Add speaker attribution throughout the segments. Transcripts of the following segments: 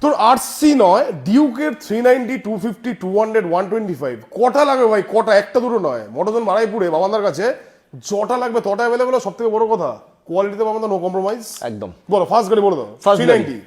Speaker 1: তোর আরসি নয়, ডিউকের 390, 250, 200, 125 কটা লাগবে ভাই? কটা, একটা দুটো নয়। মডেল বারাইপুরে বাবানদার কাছে যটা লাগবে তটা অ্যাভেলেবল। সব থেকে বড় কথা কোয়ালিটিতে বাবান্দা নো কম্প্রোমাইজ
Speaker 2: একদম।
Speaker 1: বলো ফার্স্ট গাড়ি বলে দাও।
Speaker 2: ফার্স্ট
Speaker 1: 390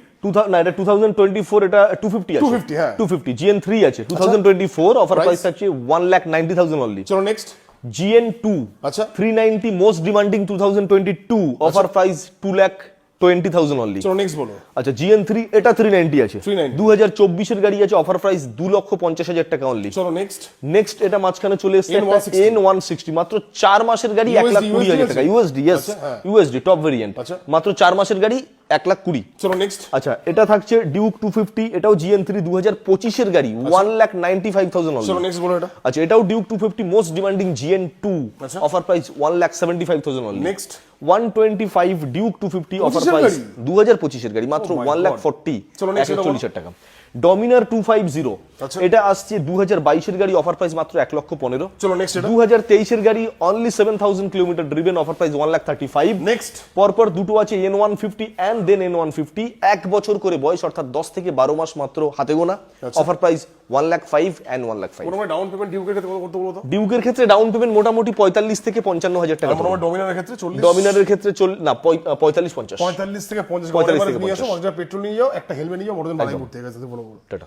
Speaker 2: না, এটা 2024, এটা 250 আছে।
Speaker 1: 250, হ্যাঁ।
Speaker 2: 250 GN3 আছে 2024, অফার প্রাইস থাকছে 1,90,000 অনলি।
Speaker 1: চলো নেক্সট।
Speaker 2: GN2
Speaker 1: আচ্ছা
Speaker 2: 390 most demanding 2022, offer price 2,20,000 only.
Speaker 1: চলো নেক্সট বলো।
Speaker 2: আচ্ছা GN3 এটা 390 আছে,
Speaker 1: 390
Speaker 2: 2024 এর গাড়ি আছে, অফার প্রাইস 2,50,000 টাকা অনলি।
Speaker 1: চলো নেক্সট।
Speaker 2: নেক্সট এটা মাঝখানে চলে এসেছে
Speaker 1: N160
Speaker 2: N160, মাত্র 4 মাসের গাড়ি 1,20,000 টাকা ইউএসডি। ইয়েস,
Speaker 1: আচ্ছা, হ্যাঁ।
Speaker 2: ইউএসডি টপ ভেরিয়েন্ট,
Speaker 1: আচ্ছা।
Speaker 2: মাত্র 4 মাসের গাড়ি 1,20,000।
Speaker 1: চলো নেক্সট।
Speaker 2: আচ্ছা এটা থাকছে ডিউক 250, এটাও GN3 2025 এর গাড়ি 1,95,000 অনলি।
Speaker 1: চলো নেক্সট বলো এটা।
Speaker 2: আচ্ছা এটাও ডিউক 250 মোস্ট ডিমান্ডিং GN2,
Speaker 1: আচ্ছা।
Speaker 2: Offer price 1,75,000 only.
Speaker 1: Next.
Speaker 2: 125 Duke 250, offer
Speaker 1: 25 এর
Speaker 2: প্রাইস
Speaker 1: গাড়ি?
Speaker 2: 2025 এর গাড়ি, মাত্র
Speaker 1: Oh my
Speaker 2: 1,40,000,
Speaker 1: চলো next এটা বলো।
Speaker 2: 1,40,000 টাকা। ডমিনার 250,
Speaker 1: আচ্ছা।
Speaker 2: এটা আসছে 2022 এর গাড়ি, অফার প্রাইস মাত্র 1,15,000।
Speaker 1: চলো নেক্সট এটা।
Speaker 2: 2023 এর গাড়ি, only 7,000 kilometre driven, offer price 1,35,000।
Speaker 1: Next.
Speaker 2: পরপর দুটো আছে N150 এন্ড দেন N150, 1 বছর করে বয়স, অর্থাৎ 10 থেকে 12 মাস মাত্র হাতে গোনা,
Speaker 1: আচ্ছা।
Speaker 2: Offer price 1,05,000 and 1,05,000।
Speaker 1: মোটামুটি ডাউন পেমেন্ট ডিউকের ক্ষেত্রে কত করতে বলো তো?
Speaker 2: ডিউকের ক্ষেত্রে ডাউন পেমেন্ট মোটামুটি 45 থেকে 55,000 টাকা।
Speaker 1: মোটামুটি ডমিনারের ক্ষেত্রে 40,
Speaker 2: ডমিনারের ক্ষেত্রে 45-50।
Speaker 1: 45 থেকে 50
Speaker 2: 45 থেকে
Speaker 1: নিয়ে আসো,
Speaker 2: 50
Speaker 1: 1 লিটার পেট্রোল নিয়ে যাও, একটা হেলমেট নিয়ে যাও, মোটরসাইকেল বাড়ি ঘুরতে গেছে বলো।
Speaker 2: টাটা।